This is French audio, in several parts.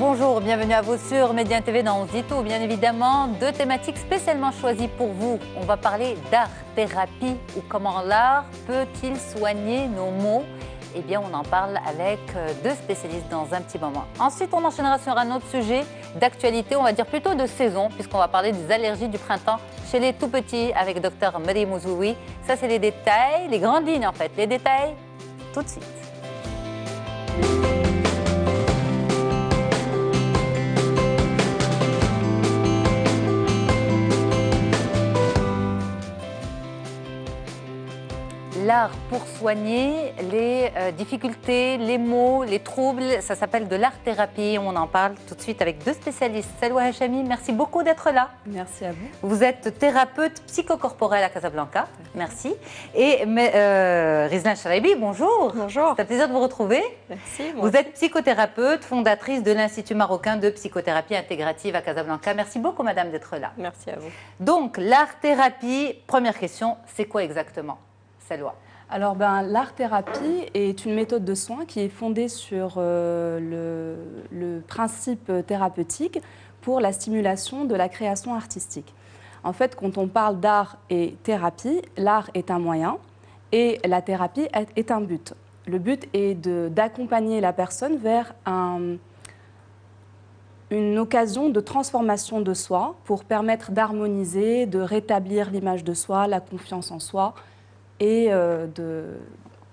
Bonjour, bienvenue à vous sur Média TV dans On se dit tout. Bien évidemment, deux thématiques spécialement choisies pour vous. On va parler d'art-thérapie ou comment l'art peut-il soigner nos maux. Eh bien, on en parle avec deux spécialistes dans un petit moment. Ensuite, on enchaînera sur un autre sujet d'actualité, on va dire plutôt de saison, puisqu'on va parler des allergies du printemps chez les tout-petits avec Dr Mary Mouzoui. Ça, c'est les détails, les grandes lignes en fait. Les détails, tout de suite. L'art pour soigner les difficultés, les maux, les troubles, ça s'appelle de l'art-thérapie. On en parle tout de suite avec deux spécialistes. Salwa Hachami, merci beaucoup d'être là. Merci à vous. Vous êtes thérapeute psychocorporelle à Casablanca, merci. Et Rizlan Charaibi, bonjour. Bonjour. C'est un plaisir de vous retrouver. Merci. Vous êtes psychothérapeute, fondatrice de l'Institut marocain de psychothérapie intégrative à Casablanca. Merci beaucoup, madame, d'être là. Merci à vous. Donc, l'art-thérapie, première question, c'est quoi exactement ? Alors, l'art-thérapie est une méthode de soins qui est fondée sur le principe thérapeutique pour la stimulation de la création artistique. En fait, quand on parle d'art et thérapie, l'art est un moyen et la thérapie est un but. Le but est d'accompagner la personne vers une occasion de transformation de soi pour permettre d'harmoniser, de rétablir l'image de soi, la confiance en soi. On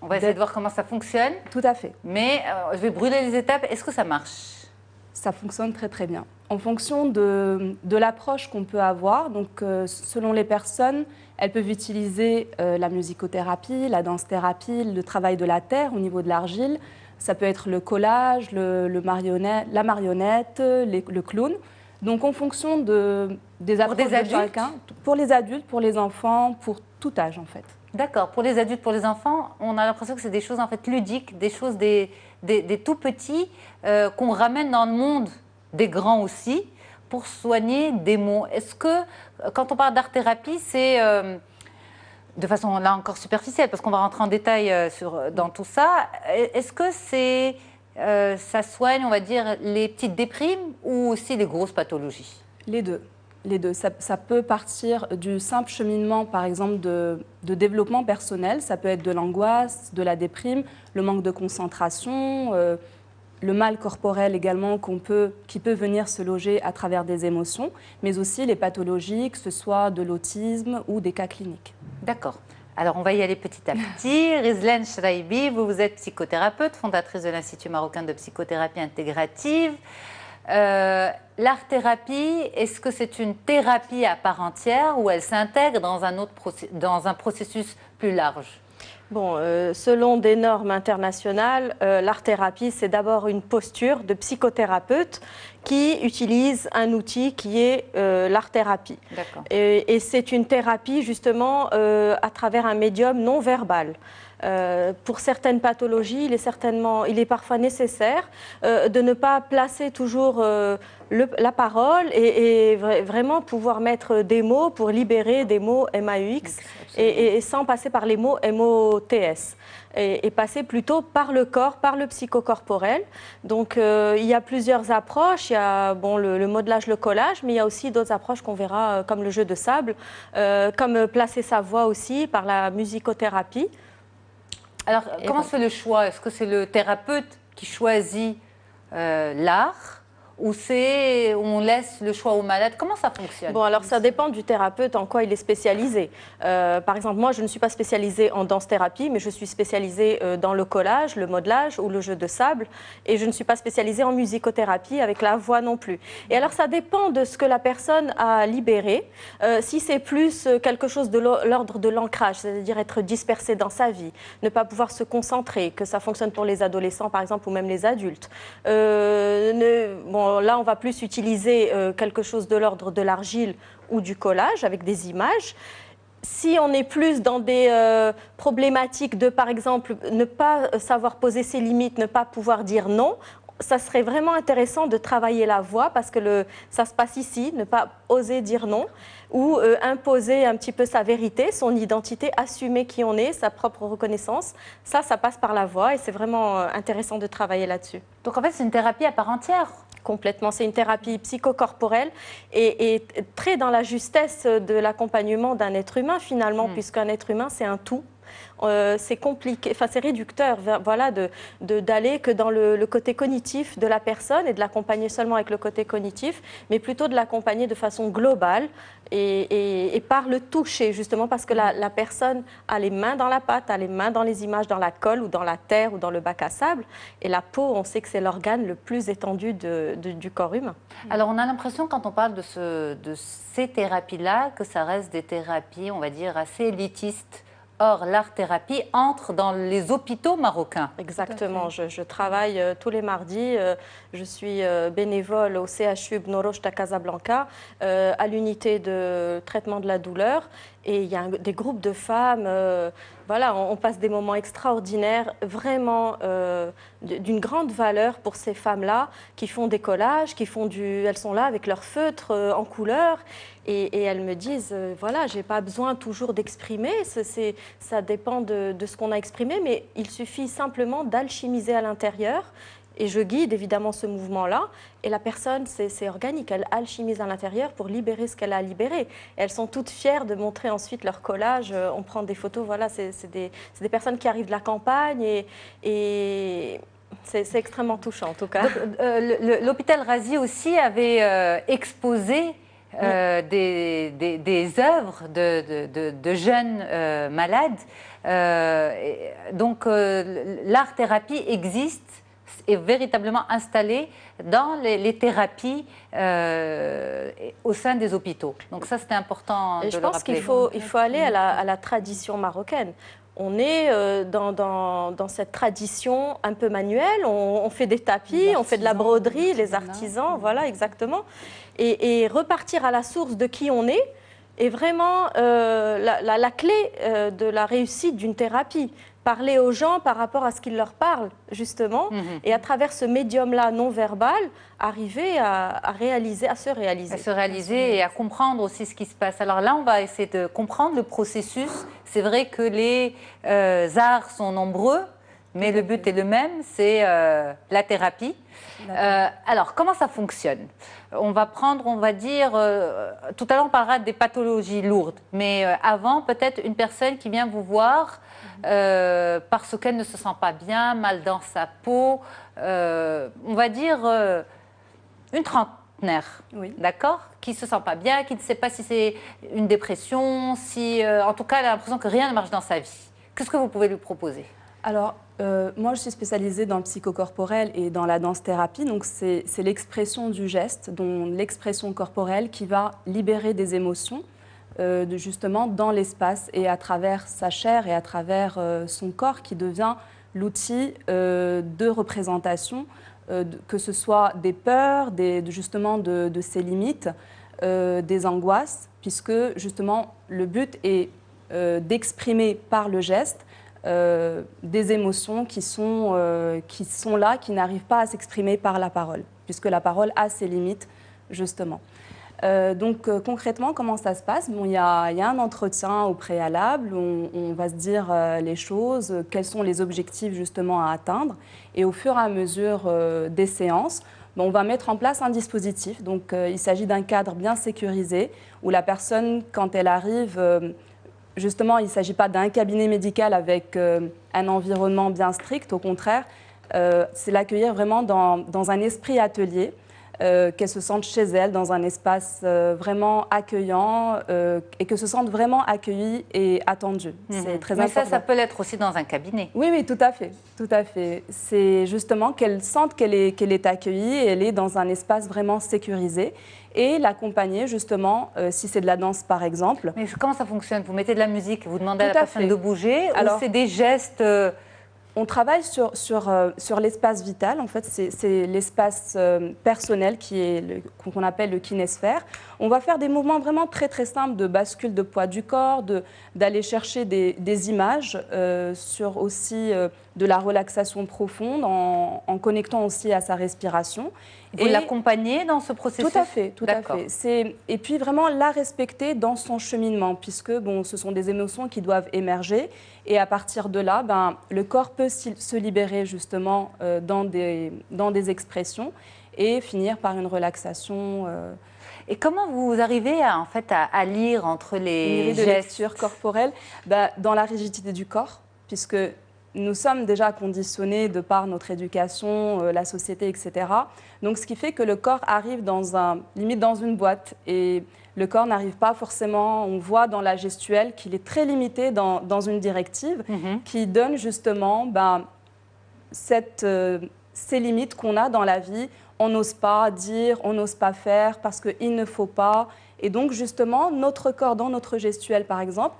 va essayer de voir comment ça fonctionne. Tout à fait. Mais je vais brûler les étapes. Est-ce que ça marche? Ça fonctionne très très bien. En fonction de l'approche qu'on peut avoir, donc selon les personnes, elles peuvent utiliser la musicothérapie, la danse-thérapie, le travail de la terre au niveau de l'argile. Ça peut être le collage, la marionnette, le clown. Donc en fonction des approches de chacun, pour les adultes, pour les enfants, pour tout âge en fait. D'accord. Pour les adultes, pour les enfants, on a l'impression que c'est des choses en fait ludiques, des choses des tout petits qu'on ramène dans le monde des grands aussi pour soigner des maux. Est-ce que quand on parle d'art-thérapie, c'est de façon là encore superficielle, parce qu'on va rentrer en détail dans tout ça, est-ce que ça soigne, on va dire, les petites déprimes ou aussi les grosses pathologies? Les deux. Les deux. Ça peut partir du simple cheminement, par exemple, de développement personnel. Ça peut être de l'angoisse, de la déprime, le manque de concentration, le mal corporel également qui peut venir se loger à travers des émotions, mais aussi les pathologies, que ce soit de l'autisme ou des cas cliniques. D'accord. Alors, on va y aller petit à petit. Rizlan Charaibi, vous êtes psychothérapeute, fondatrice de l'Institut marocain de psychothérapie intégrative. L'art-thérapie, est-ce que c'est une thérapie à part entière ou elle s'intègre dans un processus plus large? Bon, selon des normes internationales, l'art-thérapie, c'est d'abord une posture de psychothérapeute qui utilise un outil qui est l'art-thérapie. Et c'est une thérapie justement à travers un médium non verbal. Pour certaines pathologies, il est parfois nécessaire de ne pas placer toujours la parole et vraiment pouvoir mettre des mots pour libérer des mots MAUX et sans passer par les mots MOTS. Et passer plutôt par le corps, par le psychocorporel. Donc il y a plusieurs approches, il y a le modelage, le collage, mais il y a aussi d'autres approches qu'on verra comme le jeu de sable, comme placer sa voix aussi par la musicothérapie. Alors, comment se fait le choix? Est-ce que c'est le thérapeute qui choisit l'art ou on laisse le choix au malade? Comment ça fonctionne? Bon, alors ça dépend du thérapeute, en quoi il est spécialisé. Par exemple, moi, je ne suis pas spécialisée en danse-thérapie, mais je suis spécialisée dans le collage, le modelage ou le jeu de sable. Et je ne suis pas spécialisée en musicothérapie avec la voix non plus. Et alors, ça dépend de ce que la personne a libéré. Si c'est plus quelque chose de l'ordre de l'ancrage, c'est-à-dire être dispersé dans sa vie, ne pas pouvoir se concentrer, que ça fonctionne pour les adolescents, par exemple, ou même les adultes. Là, on va plus utiliser quelque chose de l'ordre de l'argile ou du collage avec des images. Si on est plus dans des problématiques de, par exemple, ne pas savoir poser ses limites, ne pas pouvoir dire non, ça serait vraiment intéressant de travailler la voix parce que ça se passe ici, ne pas oser dire non ou imposer un petit peu sa vérité, son identité, assumer qui on est, sa propre reconnaissance. Ça passe par la voix et c'est vraiment intéressant de travailler là-dessus. Donc en fait, c'est une thérapie à part entière. complètement. C'est une thérapie psychocorporelle et très dans la justesse de l'accompagnement d'un être humain finalement, puisqu'un être humain, c'est un tout. C'est compliqué, enfin c'est réducteur, voilà, d'aller que dans le côté cognitif de la personne et de l'accompagner seulement avec le côté cognitif, mais plutôt de l'accompagner de façon globale et par le toucher, justement parce que la personne a les mains dans la pâte, a les mains dans les images, dans la colle ou dans la terre ou dans le bac à sable, et la peau, on sait que c'est l'organe le plus étendu du corps humain. Alors on a l'impression quand on parle de ces thérapies-là que ça reste des thérapies, on va dire, assez élitistes. Or, l'art-thérapie entre dans les hôpitaux marocains. Exactement. Je travaille tous les mardis. Je suis bénévole au CHU Ibn Rochd à Casablanca, à l'unité de traitement de la douleur. Et il y a des groupes de femmes. Voilà, on passe des moments extraordinaires, vraiment d'une grande valeur pour ces femmes-là qui font des collages, elles sont là avec leurs feutres en couleur. Et elles me disent, voilà, je n'ai pas besoin toujours d'exprimer, ça dépend de ce qu'on a exprimé, mais il suffit simplement d'alchimiser à l'intérieur. Et je guide évidemment ce mouvement-là. Et la personne, c'est organique, elle alchimise à l'intérieur pour libérer ce qu'elle a libéré. Et elles sont toutes fières de montrer ensuite leur collage. On prend des photos, voilà, c'est des personnes qui arrivent de la campagne et c'est extrêmement touchant en tout cas. L'hôpital Razi aussi avait exposé des œuvres de jeunes malades. Donc l'art-thérapie existe, est véritablement installée dans les thérapies au sein des hôpitaux. Donc ça, c'était important de le rappeler. Je pense qu'il faut aller à la tradition marocaine. On est dans cette tradition un peu manuelle, on fait des tapis, on fait de la broderie, les artisans, voilà, exactement. Et repartir à la source de qui on est vraiment la clé de la réussite d'une thérapie. Parler aux gens par rapport à ce qu'ils leur parlent, justement, et à travers ce médium-là non verbal, arriver à se réaliser. À se réaliser et à comprendre aussi ce qui se passe. Alors là, on va essayer de comprendre le processus. C'est vrai que les arts sont nombreux, mais le but est le même, c'est la thérapie. Alors, comment ça fonctionne? On va prendre, on va dire, tout à l'heure on parlera des pathologies lourdes, mais avant, peut-être une personne qui vient vous voir parce qu'elle ne se sent pas bien, mal dans sa peau, on va dire une trentenaire, d'accord, qui ne se sent pas bien, qui ne sait pas si c'est une dépression, si, en tout cas, elle a l'impression que rien ne marche dans sa vie. Qu'est-ce que vous pouvez lui proposer? Alors, moi, je suis spécialisée dans le psychocorporel et dans la danse-thérapie. Donc, c'est l'expression du geste, dont l'expression corporelle qui va libérer des émotions, justement, dans l'espace et à travers sa chair et à travers son corps qui devient l'outil de représentation, que ce soit des peurs, justement de ses limites, des angoisses, puisque, justement, le but est d'exprimer par le geste des émotions qui sont là, qui n'arrivent pas à s'exprimer par la parole, puisque la parole a ses limites, justement. Donc concrètement, comment ça se passe? Bon, il y a un entretien au préalable, on va se dire les choses, quels sont les objectifs justement à atteindre, et au fur et à mesure des séances, bon, on va mettre en place un dispositif. Donc il s'agit d'un cadre bien sécurisé, où la personne, quand elle arrive, justement, il ne s'agit pas d'un cabinet médical avec un environnement bien strict, au contraire, c'est l'accueillir vraiment dans un esprit atelier, qu'elle se sente chez elle, dans un espace vraiment accueillant et que se sente vraiment accueillie et attendue. C'est très important. Mais ça peut l'être aussi dans un cabinet. Oui, oui, tout à fait, tout à fait. C'est justement qu'elle sente qu'elle est accueillie et elle est dans un espace vraiment sécurisé. Et l'accompagner justement, si c'est de la danse par exemple. Mais comment ça fonctionne? Vous mettez de la musique, vous demandez à la personne de bouger, ou c'est des gestes? On travaille sur l'espace vital, en fait, c'est l'espace personnel qu'on appelle le kinésphère. On va faire des mouvements vraiment très très simples de bascule de poids du corps, d'aller chercher des images, sur aussi de la relaxation profonde, en connectant aussi à sa respiration. Vous l'accompagnez dans ce processus? Tout à fait, tout à fait. Et puis vraiment la respecter dans son cheminement, puisque bon, ce sont des émotions qui doivent émerger. Et à partir de là, le corps peut se libérer justement dans des expressions. et finir par une relaxation. Et comment vous arrivez en fait, à lire entre les gestes de lecture corporelle dans la rigidité du corps, puisque nous sommes déjà conditionnés de par notre éducation, la société, etc. Donc, ce qui fait que le corps arrive limite dans une boîte et le corps n'arrive pas forcément, on voit dans la gestuelle qu'il est très limité dans une directive qui donne justement ces limites qu'on a dans la vie. On n'ose pas dire, on n'ose pas faire parce qu'il ne faut pas. Et donc, justement, notre corps, dans notre gestuelle, par exemple,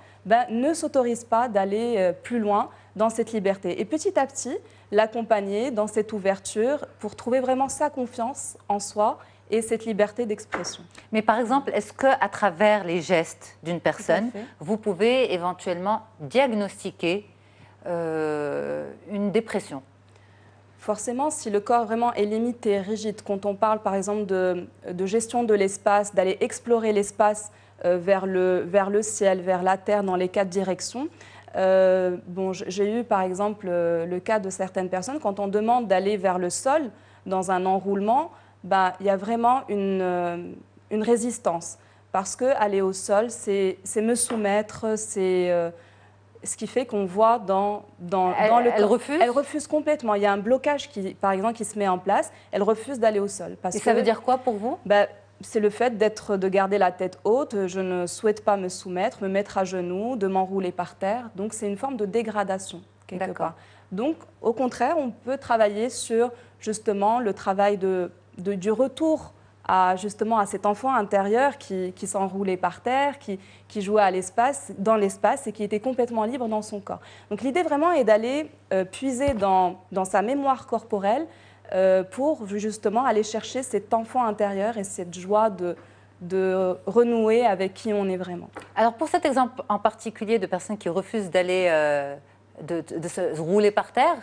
ne s'autorise pas d'aller plus loin dans cette liberté. Et petit à petit, l'accompagner dans cette ouverture pour trouver vraiment sa confiance en soi et cette liberté d'expression. Mais par exemple, est-ce qu'à travers les gestes d'une personne, vous pouvez éventuellement diagnostiquer une dépression? Forcément, si le corps vraiment est limité, rigide, quand on parle par exemple de gestion de l'espace, d'aller explorer l'espace vers le ciel, vers la terre, dans les 4 directions, j'ai eu par exemple le cas de certaines personnes, quand on demande d'aller vers le sol dans un enroulement, il y a vraiment une résistance. Parce qu'aller au sol, c'est me soumettre, c'est ce qui fait qu'on voit dans le corps. Elle refuse? Elle refuse complètement. Il y a un blocage, par exemple, qui se met en place. Elle refuse d'aller au sol. Et ça veut dire quoi pour vous? C'est le fait de garder la tête haute. Je ne souhaite pas me soumettre, me mettre à genoux, de m'enrouler par terre. Donc, c'est une forme de dégradation, quelque part. Donc, au contraire, on peut travailler sur, justement, le travail du retour à cet enfant intérieur qui s'enroulait par terre, qui jouait dans l'espace et qui était complètement libre dans son corps. Donc l'idée vraiment est d'aller puiser dans sa mémoire corporelle pour justement aller chercher cet enfant intérieur et cette joie de renouer avec qui on est vraiment. Alors pour cet exemple en particulier de personnes qui refusent d'aller de se rouler par terre,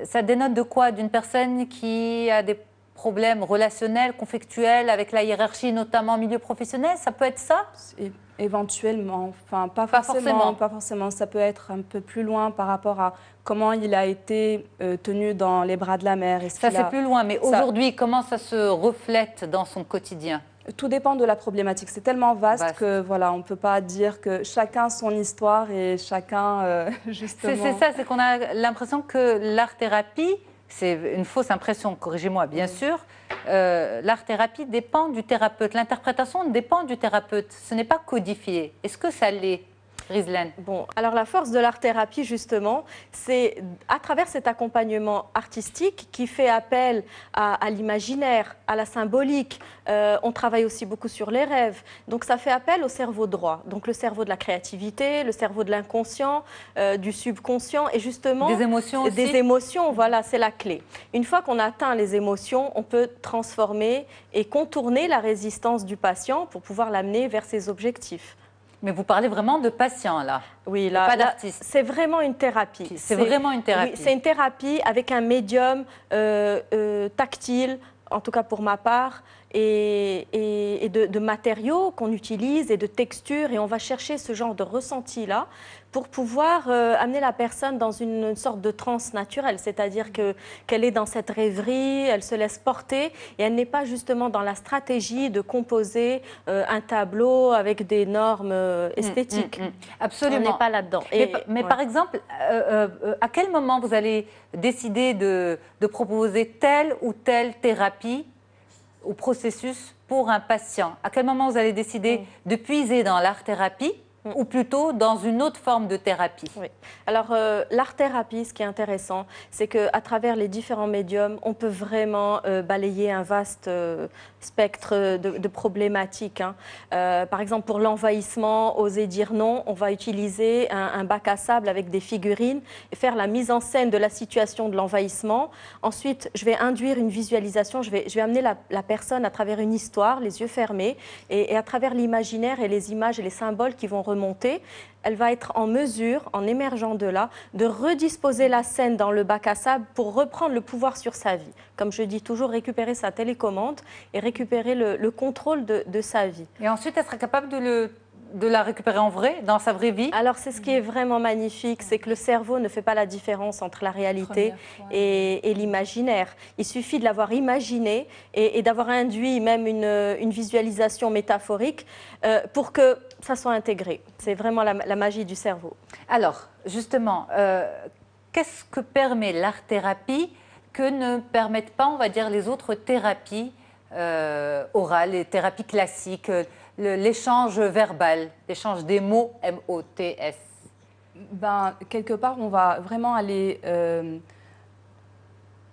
ça dénote de quoi? D'une personne qui a des problèmes relationnels, conflictuels avec la hiérarchie, notamment en milieu professionnel, ça peut être ça? Éventuellement, enfin pas forcément. Ça peut être un peu plus loin par rapport à comment il a été tenu dans les bras de la mère. Ça c'est plus loin, mais aujourd'hui, comment ça se reflète dans son quotidien? Tout dépend de la problématique. C'est tellement vaste que voilà, on ne peut pas dire que chacun son histoire et chacun justement. C'est ça, c'est qu'on a l'impression que l'art-thérapie, c'est une fausse impression, corrigez-moi bien sûr, l'art-thérapie dépend du thérapeute, l'interprétation dépend du thérapeute, ce n'est pas codifié. Est-ce que ça l'est, Rizlan? Bon, alors la force de l'art-thérapie, justement, c'est à travers cet accompagnement artistique qui fait appel à l'imaginaire, à la symbolique. On travaille aussi beaucoup sur les rêves. Donc ça fait appel au cerveau droit. Donc le cerveau de la créativité, le cerveau de l'inconscient, du subconscient et justement… Des émotions aussi. Des émotions, voilà, c'est la clé. Une fois qu'on atteint les émotions, on peut transformer et contourner la résistance du patient pour pouvoir l'amener vers ses objectifs. Mais vous parlez vraiment de patient, là. Oui, là, pas d'artiste. C'est vraiment une thérapie. C'est vraiment une thérapie. Oui, c'est une thérapie avec un médium tactile, en tout cas pour ma part, et de matériaux qu'on utilise et de textures. Et on va chercher ce genre de ressenti-là pour pouvoir amener la personne dans une sorte de transe naturelle, c'est-à-dire qu'elle est dans cette rêverie, elle se laisse porter et elle n'est pas justement dans la stratégie de composer un tableau avec des normes esthétiques. Absolument. On n'est pas là-dedans. Mais par exemple, à quel moment vous allez décider de proposer telle ou telle thérapie ou processus pour un patient? À quel moment vous allez décider de puiser dans l'art-thérapie ou plutôt dans une autre forme de thérapie? Oui. Alors, l'art-thérapie, ce qui est intéressant, c'est qu'à travers les différents médiums, on peut vraiment balayer un vaste spectre de problématiques. Par exemple, pour l'envahissement, oser dire non, on va utiliser un bac à sable avec des figurines et faire la mise en scène de la situation de l'envahissement. Ensuite, je vais induire une visualisation, je vais amener la personne à travers une histoire, les yeux fermés, et à travers l'imaginaire et les images et les symboles qui vont remonter, elle va être en mesure, en émergeant de là, de redisposer la scène dans le bac à sable pour reprendre le pouvoir sur sa vie. Comme je dis toujours, récupérer sa télécommande et récupérer le contrôle de sa vie. Et ensuite, elle sera capable de de la récupérer en vrai, dans sa vraie vie? Alors, c'est ce qui est vraiment magnifique, c'est que le cerveau ne fait pas la différence entre la réalité et l'imaginaire. Il suffit de l'avoir imaginé et d'avoir induit même une visualisation métaphorique pour que ça soit intégré. C'est vraiment la magie du cerveau. Alors, justement, qu'est-ce que permet l'art-thérapie que ne permettent pas, on va dire, les autres thérapies orales, les thérapies classiques, l'échange verbal, l'échange des mots, M-O-T-S? Ben, quelque part, on va vraiment aller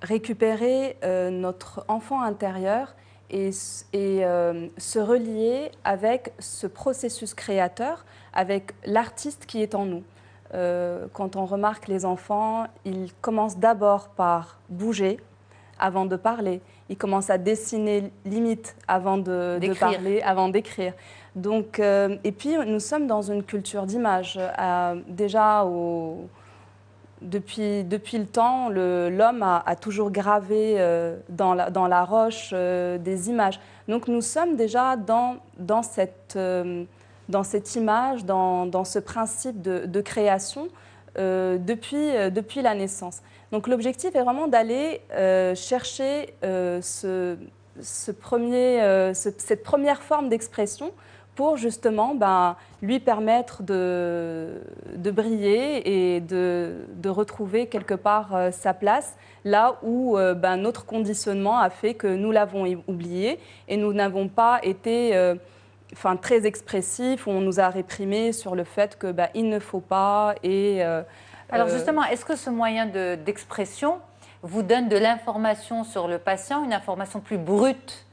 récupérer notre enfant intérieur et se relier avec ce processus créateur, avec l'artiste qui est en nous. Quand on remarque les enfants, ils commencent d'abord par bouger avant de parler. Ils commencent à dessiner limite avant de parler, avant d'écrire. Donc, et puis, nous sommes dans une culture d'image. Déjà, depuis le temps, l'homme a toujours gravé dans la roche des images. Donc, nous sommes déjà dans cette image, dans ce principe de création depuis la naissance. Donc l'objectif est vraiment d'aller chercher cette première forme d'expression pour justement lui permettre de briller et de retrouver quelque part sa place là où notre conditionnement a fait que nous l'avons oublié et nous n'avons pas été très expressif, où on nous a réprimé sur le fait que il ne faut pas. Alors justement, est-ce que ce moyen d'expression vous donne de l'information sur le patient, une information plus brute?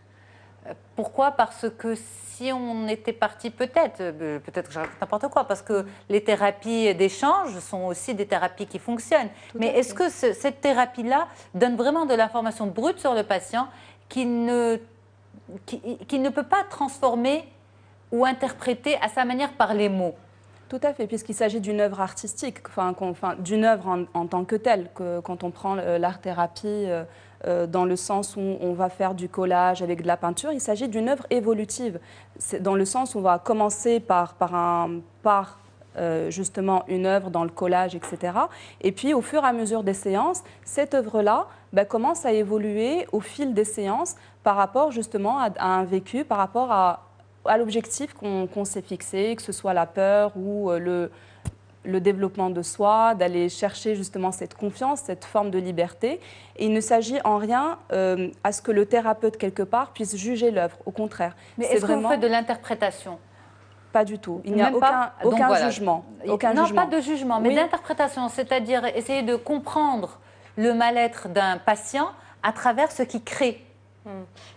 Pourquoi? Parce que si on était parti peut-être que je raconte n'importe quoi, parce que les thérapies d'échange sont aussi des thérapies qui fonctionnent. Mais est-ce que cette thérapie-là donne vraiment de l'information brute sur le patient qui ne peut pas transformer ou interpréter à sa manière par les mots? Tout à fait, puisqu'il s'agit d'une œuvre artistique, d'une œuvre en tant que telle, quand on prend l'art-thérapie dans le sens où on va faire du collage avec de la peinture, il s'agit d'une œuvre évolutive, dans le sens où on va commencer par justement une œuvre dans le collage, etc. Et puis au fur et à mesure des séances, cette œuvre-là commence à évoluer au fil des séances par rapport justement à un vécu, par rapport à l'objectif qu'on s'est fixé, que ce soit la peur ou le développement de soi, d'aller chercher justement cette confiance, cette forme de liberté. Et il ne s'agit en rien à ce que le thérapeute, quelque part, puisse juger l'œuvre. Au contraire. Mais est-ce que vous faites de l'interprétation? Pas du tout. Il n'y a aucun jugement. Pas de jugement, mais d'interprétation, c'est-à-dire essayer de comprendre le mal-être d'un patient à travers ce qu'il crée.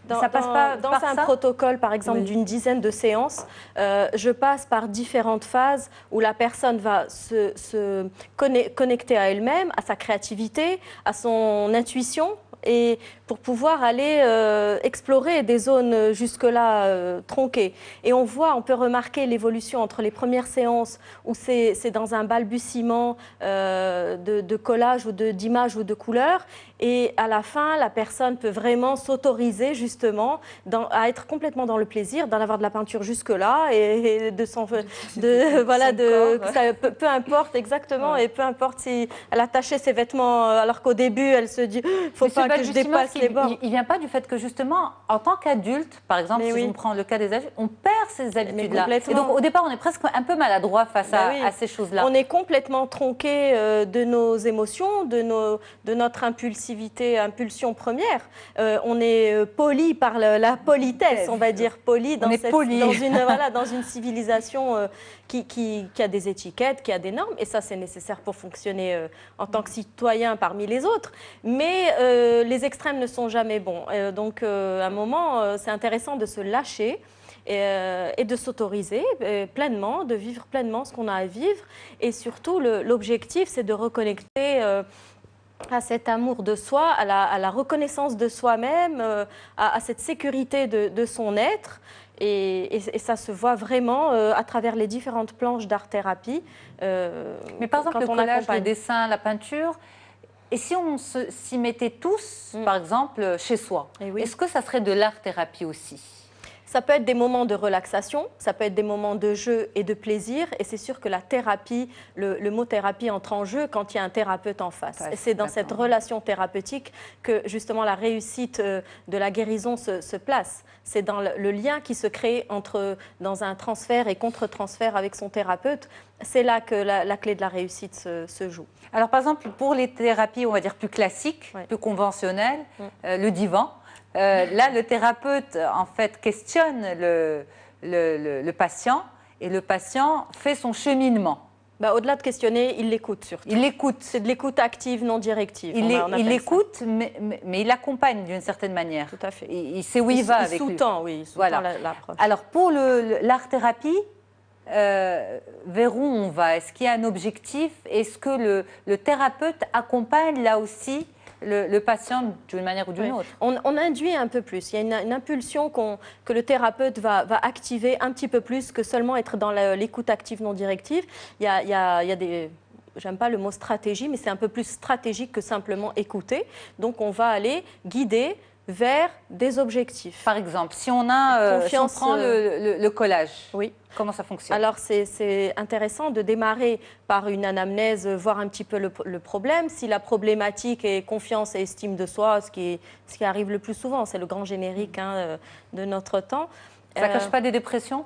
Dans un protocole, par exemple, d'une dizaine de séances, je passe par différentes phases où la personne va se connecter à elle-même, à sa créativité, à son intuition, et pour pouvoir aller explorer des zones jusque-là tronquées. Et on peut remarquer l'évolution entre les premières séances où c'est dans un balbutiement de collage ou d'images ou de couleurs, et à la fin, la personne peut vraiment s'autoriser justement à être complètement dans le plaisir, d'en avoir de la peinture jusque-là et peu importe exactement, et peu importe si elle a taché ses vêtements alors qu'au début elle se dit faut pas que je dépasse les bords. Il vient pas du fait que justement en tant qu'adulte, par exemple, si on prend le cas des adultes, on perd ces habitudes-là. Et donc au départ on est presque un peu maladroit face à ces choses-là. On est complètement tronqué de nos émotions, de notre impulsion première. On est poli par la politesse, on va dire poli dans une civilisation qui a des étiquettes, qui a des normes, et ça c'est nécessaire pour fonctionner en tant que citoyen parmi les autres. Mais les extrêmes ne sont jamais bons. Donc à un moment, c'est intéressant de se lâcher et de s'autoriser pleinement, de vivre pleinement ce qu'on a à vivre. Et surtout, l'objectif, c'est de reconnecter à cet amour de soi, à la reconnaissance de soi-même, à cette sécurité de son être. Et ça se voit vraiment à travers les différentes planches d'art-thérapie. Mais par exemple, le collage, le dessin, la peinture, et si on s'y mettait tous, par exemple, chez soi, est-ce que ça serait de l'art-thérapie aussi? Ça peut être des moments de relaxation, ça peut être des moments de jeu et de plaisir. Et c'est sûr que la thérapie, le mot thérapie entre en jeu quand il y a un thérapeute en face. Et c'est dans cette relation thérapeutique que justement la réussite de la guérison se place. C'est dans le lien qui se crée dans un transfert et contre-transfert avec son thérapeute. C'est là que la clé de la réussite se joue. Alors par exemple, pour les thérapies, on va dire plus classiques, plus conventionnelles, le divan, là le thérapeute en fait questionne le patient et le patient fait son cheminement. Au-delà de questionner, il l'écoute surtout. Il l'écoute. C'est de l'écoute active, non directive. Il l'écoute, mais il l'accompagne d'une certaine manière. Tout à fait. Il sait où il va avec lui. Il sous-tend l'approche. Alors pour l'art-thérapie, vers où on va? Est-ce qu'il y a un objectif? Est-ce que le thérapeute accompagne là aussi le patient d'une manière ou d'une autre? On induit un peu plus. Il y a une impulsion que le thérapeute va activer un petit peu plus que seulement être dans l'écoute active non directive. Il y a des... J'aime pas le mot stratégie, mais c'est un peu plus stratégique que simplement écouter. Donc on va aller guider vers des objectifs. Par exemple, si on prend le collage, comment ça fonctionne? Alors, c'est intéressant de démarrer par une anamnèse, voir un petit peu le problème. Si la problématique est confiance et estime de soi, ce qui arrive le plus souvent, c'est le grand générique de notre temps. Ça ne cache pas des dépressions?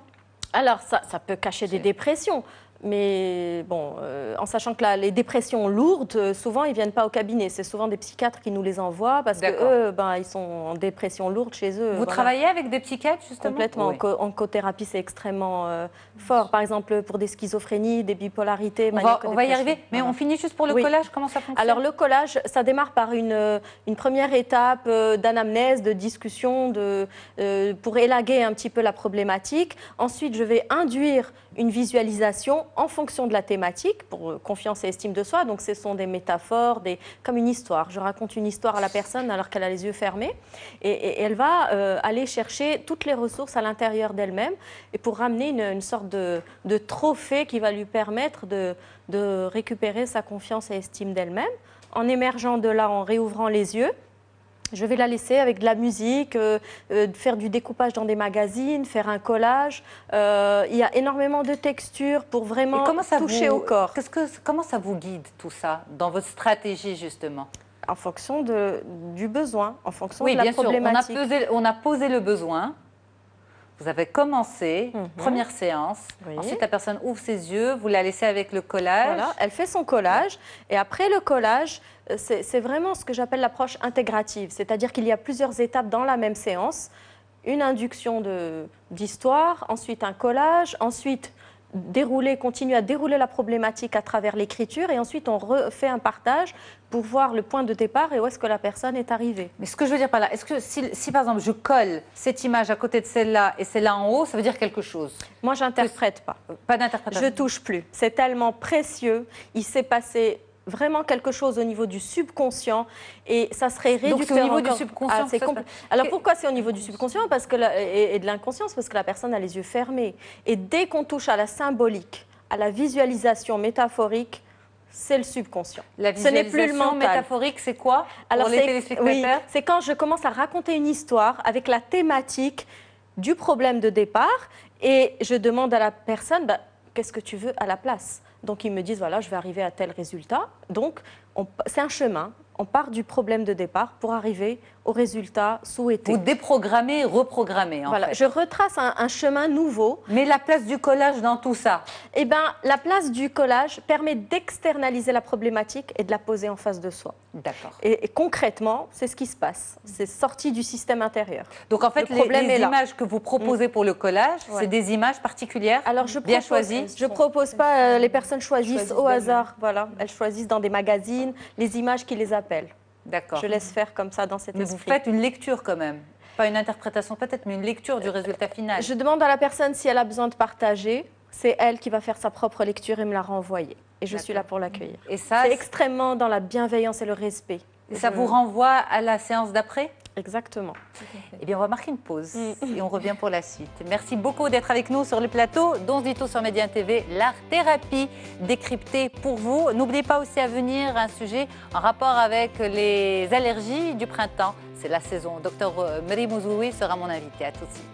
Alors, ça peut cacher des dépressions. Mais bon, en sachant que les dépressions lourdes, souvent, ils ne viennent pas au cabinet. C'est souvent des psychiatres qui nous les envoient parce qu'eux, ils sont en dépression lourde chez eux. Vous travaillez avec des psychiatres, justement? Complètement. En oncothérapie, c'est extrêmement fort. Par exemple, pour des schizophrénies, des bipolarités, on va y arriver. Mais on finit juste pour le collage. Comment ça fonctionne? Alors, le collage, ça démarre par une première étape d'anamnèse, de discussion, pour élaguer un petit peu la problématique. Ensuite, je vais induire une visualisation en fonction de la thématique, pour confiance et estime de soi. Donc, ce sont des métaphores, comme une histoire. Je raconte une histoire à la personne alors qu'elle a les yeux fermés. Et elle va aller chercher toutes les ressources à l'intérieur d'elle-même et pour ramener une sorte de trophée qui va lui permettre de récupérer sa confiance et estime d'elle-même. En émergeant de là, en réouvrant les yeux, je vais la laisser avec de la musique, faire du découpage dans des magazines, faire un collage. Il y a énormément de textures pour vraiment toucher au corps. Comment ça vous guide tout ça dans votre stratégie justement? En fonction du besoin, en fonction de la problématique. Oui, bien sûr. On a posé le besoin. Vous avez commencé, première séance. Ensuite, la personne ouvre ses yeux, vous la laissez avec le collage. Voilà, elle fait son collage. Et après le collage, c'est vraiment ce que j'appelle l'approche intégrative. C'est-à-dire qu'il y a plusieurs étapes dans la même séance. Une induction d'histoire, ensuite un collage, ensuite continuer à dérouler la problématique à travers l'écriture et ensuite on refait un partage pour voir le point de départ et où est-ce que la personne est arrivée. Mais ce que je veux dire par là, est-ce que si par exemple je colle cette image à côté de celle-là et celle-là en haut, ça veut dire quelque chose? Moi, j'interprète pas. Pas d'interprétation. Je touche plus. C'est tellement précieux. Il s'est passé vraiment quelque chose au niveau du subconscient et ça serait réducteur. Donc c'est au niveau du subconscient. Alors pourquoi c'est au niveau du subconscient et de l'inconscience? Parce que la personne a les yeux fermés. Et dès qu'on touche à la symbolique, à la visualisation métaphorique, c'est le subconscient. La visualisation métaphorique, c'est quoi pour les téléspectateurs? C'est quand je commence à raconter une histoire avec la thématique du problème de départ et je demande à la personne, qu'est-ce que tu veux à la place? Donc, ils me disent, voilà, je vais arriver à tel résultat. Donc, c'est un chemin. On part du problème de départ pour arriver au résultat souhaité. Vous déprogrammez, reprogrammez, en fait. Je retrace un chemin nouveau. Mais la place du collage dans tout ça? Eh bien, la place du collage permet d'externaliser la problématique et de la poser en face de soi. D'accord. Et concrètement, c'est ce qui se passe. C'est sorti du système intérieur. Donc, en fait, les images que vous proposez pour le collage, c'est des images particulières, bien choisies? Je ne propose pas, les personnes choisissent au hasard. Voilà, elles choisissent dans des magazines les images qui les appellent. D'accord. Je laisse faire comme ça dans cet esprit. Mais vous faites une lecture quand même, pas une interprétation peut-être, mais une lecture du résultat final. Je demande à la personne si elle a besoin de partager. C'est elle qui va faire sa propre lecture et me la renvoyer. Et je suis là pour l'accueillir. Et ça, c'est extrêmement dans la bienveillance et le respect. Et ça vous renvoie à la séance d'après? Exactement. Eh bien, on va marquer une pause et on revient pour la suite. Merci beaucoup d'être avec nous sur le plateau d'Onzito sur Média TV, l'art-thérapie décryptée pour vous. N'oubliez pas aussi à venir un sujet en rapport avec les allergies du printemps. C'est la saison. Dr Mary Mouzoui sera mon invité. À tout de suite.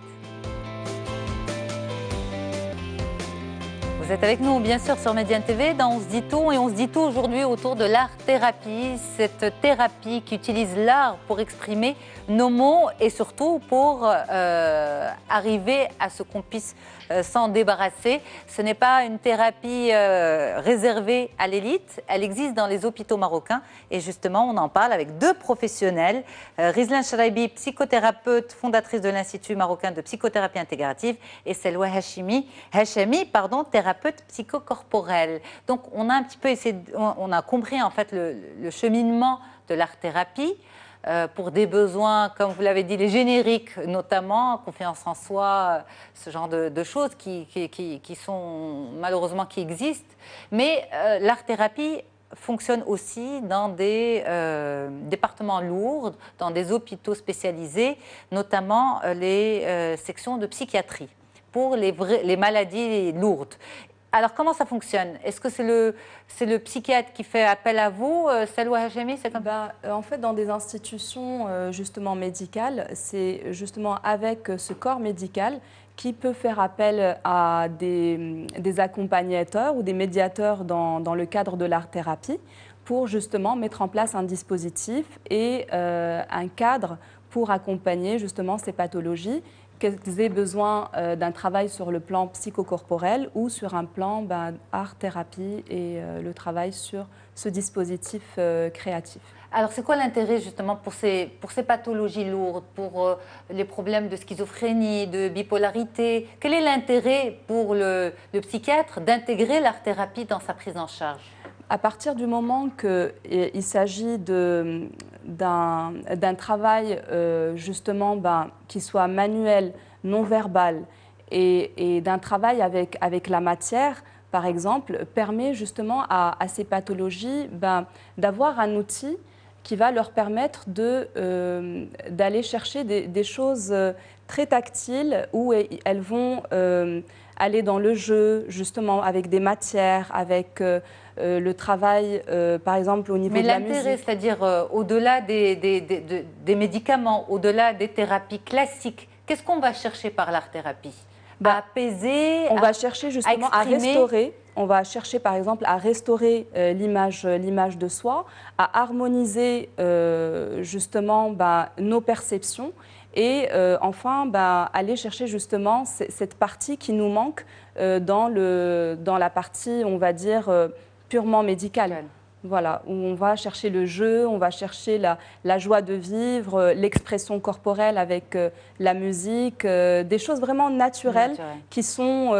Vous êtes avec nous, bien sûr, sur Médiane TV, dans On se dit tout. Et on se dit tout aujourd'hui autour de l'art-thérapie, cette thérapie qui utilise l'art pour exprimer nos mots et surtout pour arriver à ce qu'on puisse s'en débarrasser. Ce n'est pas une thérapie réservée à l'élite, elle existe dans les hôpitaux marocains. Et justement, on en parle avec deux professionnels. Rizlan Charaibi, psychothérapeute, fondatrice de l'Institut marocain de psychothérapie intégrative, et Selwa Hachemi, thérapeute psychocorporel. Donc on a un petit peu essayé, on a compris en fait le cheminement de l'art-thérapie pour des besoins, comme vous l'avez dit, les génériques notamment, confiance en soi, ce genre de choses qui sont malheureusement qui existent. Mais l'art-thérapie fonctionne aussi dans des départements lourds, dans des hôpitaux spécialisés, notamment les sections de psychiatrie, pour les maladies lourdes. Alors, comment ça fonctionne? Est-ce que c'est le psychiatre qui fait appel à vous, Selwa Hachemi? En fait, dans des institutions justement médicales, c'est justement avec ce corps médical qui peut faire appel à des accompagnateurs ou des médiateurs dans le cadre de l'art-thérapie pour justement mettre en place un dispositif et un cadre pour accompagner justement ces pathologies, qu'elles aient besoin d'un travail sur le plan psychocorporel ou sur un plan art-thérapie et le travail sur ce dispositif créatif. Alors, c'est quoi l'intérêt justement pour ces pathologies lourdes, pour les problèmes de schizophrénie, de bipolarité? Quel est l'intérêt pour le psychiatre d'intégrer l'art-thérapie dans sa prise en charge? À partir du moment qu'il s'agit d'un travail justement qui soit manuel, non verbal et d'un travail avec la matière, par exemple, permet justement à ces pathologies d'avoir un outil qui va leur permettre d'aller chercher des choses très tactiles où elles vont aller dans le jeu, justement, avec des matières, avec le travail, par exemple, au niveau de la musique. Mais l'intérêt, c'est-à-dire au-delà des médicaments, au-delà des thérapies classiques, qu'est-ce qu'on va chercher par l'art-thérapie? À apaiser, on va chercher justement à restaurer. On va chercher par exemple à restaurer l'image de soi, à harmoniser justement nos perceptions et enfin aller chercher justement cette partie qui nous manque dans la partie, on va dire, purement médicale. Voilà, où on va chercher le jeu, on va chercher la joie de vivre, l'expression corporelle avec la musique, des choses vraiment naturelles qui sont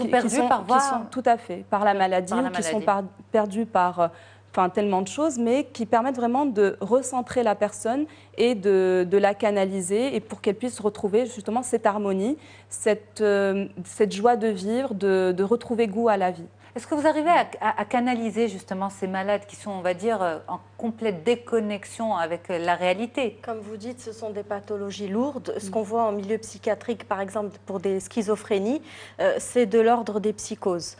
perdues tout à fait par la maladie, ou qui sont perdues par tellement de choses, mais qui permettent vraiment de recentrer la personne et de la canaliser et pour qu'elle puisse retrouver justement cette harmonie, cette joie de vivre, de retrouver goût à la vie. Est-ce que vous arrivez à canaliser justement ces malades qui sont, on va dire, en complète déconnexion avec la réalité? Comme vous dites, ce sont des pathologies lourdes. Ce qu'on voit en milieu psychiatrique, par exemple, pour des schizophrénies, c'est de l'ordre des psychoses.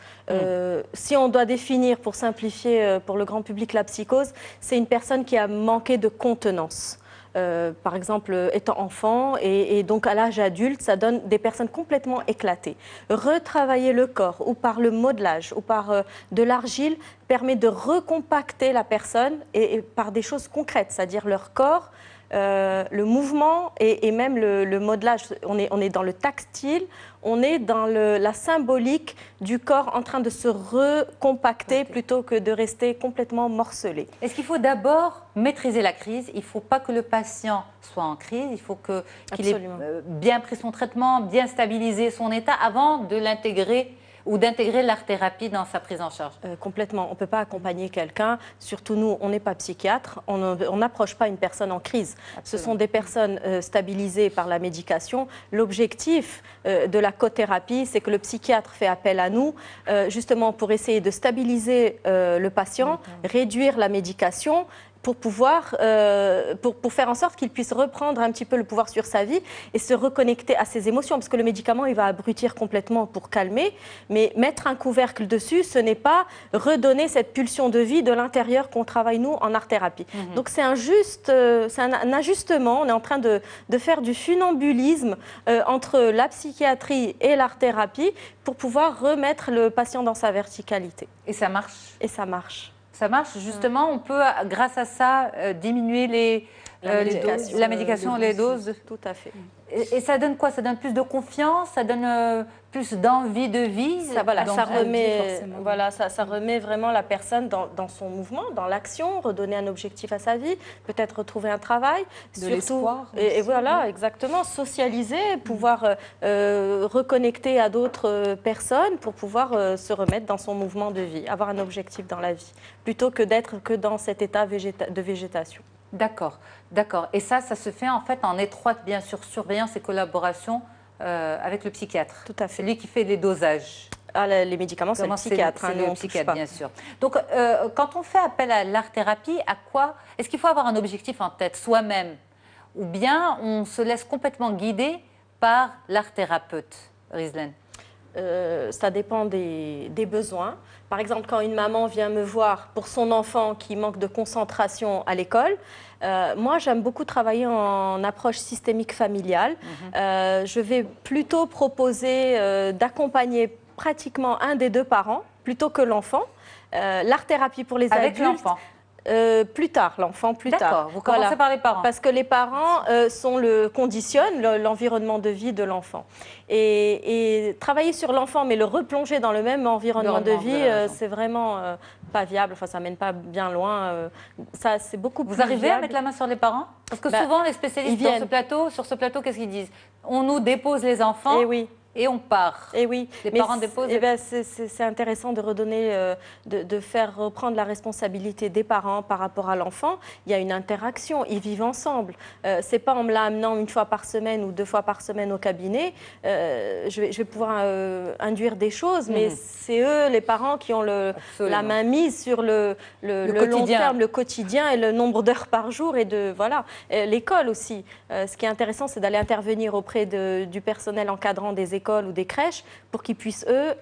Si on doit définir, pour simplifier pour le grand public, la psychose, c'est une personne qui a manqué de contenance. Par exemple, étant enfant et donc à l'âge adulte, ça donne des personnes complètement éclatées. Retravailler le corps ou par le modelage ou par de l'argile permet de recompacter la personne et par des choses concrètes, c'est-à-dire leur corps, le mouvement et même le modelage. On est dans le tactile, on est dans la symbolique du corps en train de se recompacter plutôt que de rester complètement morcelé. Est-ce qu'il faut d'abord maîtriser la crise? Il ne faut pas que le patient soit en crise, il faut qu'il ait bien pris son traitement, bien stabilisé son état avant de l'intégrer ou d'intégrer l'art-thérapie dans sa prise en charge? Complètement. On ne peut pas accompagner quelqu'un, surtout nous, on n'est pas psychiatre, on n'approche pas une personne en crise. Absolument. Ce sont des personnes stabilisées par la médication. L'objectif de la cothérapie, c'est que le psychiatre fait appel à nous, justement pour essayer de stabiliser le patient, réduire la médication, pour pouvoir, pour faire en sorte qu'il puisse reprendre un petit peu le pouvoir sur sa vie et se reconnecter à ses émotions. Parce que le médicament, il va abrutir complètement pour calmer, mais mettre un couvercle dessus, ce n'est pas redonner cette pulsion de vie de l'intérieur qu'on travaille, nous, en art-thérapie. Donc c'est un ajustement, on est en train de faire du funambulisme entre la psychiatrie et l'art-thérapie pour pouvoir remettre le patient dans sa verticalité. Et ça marche? Et ça marche. Ça marche, justement, on peut, grâce à ça, diminuer la médication, les doses. Tout à fait. Et ça donne quoi? Ça donne plus de confiance? Ça donne plus d'envie de vie? Ça remet vraiment la personne dans son mouvement, dans l'action, redonner un objectif à sa vie, peut-être retrouver un travail. De l'espoir. Et voilà, exactement. Socialiser, pouvoir reconnecter à d'autres personnes pour pouvoir se remettre dans son mouvement de vie, avoir un objectif dans la vie, plutôt que d'être que dans cet état de végétation. D'accord, d'accord. Et ça se fait en fait en étroite, bien sûr, surveillance et collaboration avec le psychiatre. Tout à fait. C'est lui qui fait les dosages. Ah, les médicaments, c'est le psychiatre. C'est le psychiatre, bien sûr. Donc, quand on fait appel à l'art-thérapie, à quoi? Est-ce qu'il faut avoir un objectif en tête, soi-même? Ou bien on se laisse complètement guider par l'art-thérapeute, Rizlen? Ça dépend des besoins. Par exemple, quand une maman vient me voir pour son enfant qui manque de concentration à l'école, moi, j'aime beaucoup travailler en approche systémique familiale. Je vais plutôt proposer d'accompagner pratiquement un des deux parents plutôt que l'enfant. L'art-thérapie pour les adultes. Avec l'enfant? Plus tard, l'enfant plus tard. D'accord, vous commencez par les parents. Parce que les parents conditionnent l'environnement de vie de l'enfant. Et travailler sur l'enfant, mais le replonger dans le même environnement de vie, c'est vraiment pas viable. Enfin, ça mène pas bien loin. Ça, c'est beaucoup plus Vous arrivez viable. à mettre la main sur les parents? Parce que souvent, les spécialistes sur ce plateau, qu'est-ce qu'ils disent? On nous dépose les enfants. Et oui. Et on part. Et oui, les parents déposent. C'est intéressant de redonner, de faire reprendre la responsabilité des parents par rapport à l'enfant. Il y a une interaction, ils vivent ensemble. C'est pas en me l'amenant une fois par semaine ou 2 fois par semaine au cabinet, je vais pouvoir induire des choses, mais c'est eux, les parents, qui ont la main mise sur le long terme, le quotidien et le nombre d'heures par jour et voilà. L'école aussi. Ce qui est intéressant, c'est d'aller intervenir auprès du personnel encadrant des écoles ou des crèches pour qu'ils puissent, eux,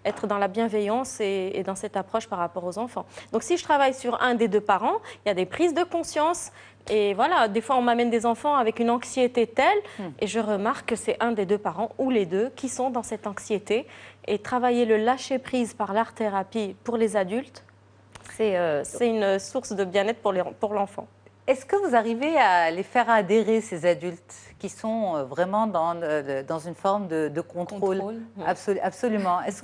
être dans la bienveillance et dans cette approche par rapport aux enfants. Donc, si je travaille sur un des deux parents, il y a des prises de conscience. Et voilà, des fois, on m'amène des enfants avec une anxiété telle et je remarque que c'est un des deux parents ou les deux qui sont dans cette anxiété. Et travailler le lâcher-prise par l'art-thérapie pour les adultes, c'est une source de bien-être pour l'enfant. Est-ce que vous arrivez à les faire adhérer, ces adultes qui sont vraiment dans une forme de contrôle? Absolument. Est-ce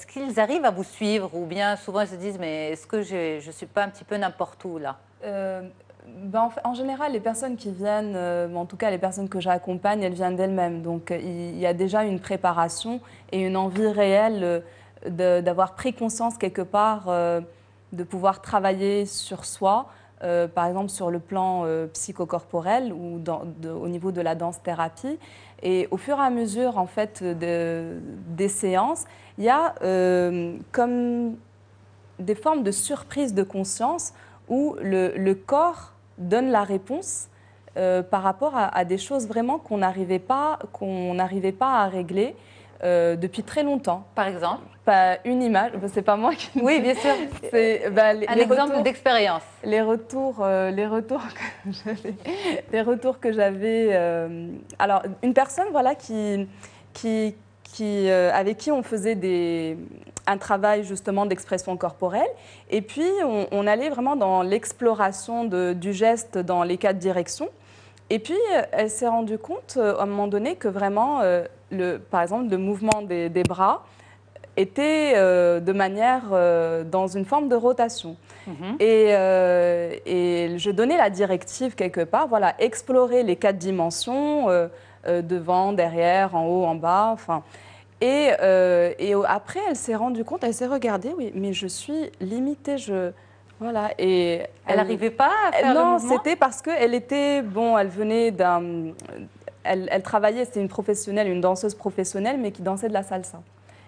qu'ils arrivent à vous suivre, ou bien souvent ils se disent mais est-ce que je ne suis pas un petit peu n'importe où là? En général, les personnes qui viennent, en tout cas les personnes que j'accompagne, elles viennent d'elles-mêmes. Donc il y a déjà une préparation et une envie réelle d'avoir pris conscience quelque part de pouvoir travailler sur soi. Par exemple sur le plan psychocorporel ou au niveau de la danse-thérapie. Et au fur et à mesure en fait, des séances, il y a comme des formes de surprise de conscience où le corps donne la réponse par rapport à des choses vraiment qu'on n'arrivait pas à régler depuis très longtemps. Par exemple? Une image, c'est pas moi qui... Oui, bien sûr. C'est un exemple d'expérience. Les retours que j'avais... alors, une personne voilà, avec qui on faisait un travail justement d'expression corporelle. Et puis, on allait vraiment dans l'exploration du geste dans les 4 directions. Et puis, elle s'est rendue compte, à un moment donné, que vraiment, par exemple, le mouvement des bras était de manière dans une forme de rotation. Et je donnais la directive quelque part, voilà, explorer les 4 dimensions, devant, derrière, en haut, en bas, enfin... Et après, elle s'est rendue compte, elle s'est regardée, oui, mais je suis limitée, voilà. Et elle n'arrivait pas à faire le mouvement? Non, c'était parce qu'elle était, elle venait d'un... Elle travaillait, c'était une professionnelle, une danseuse professionnelle, mais qui dansait de la salsa.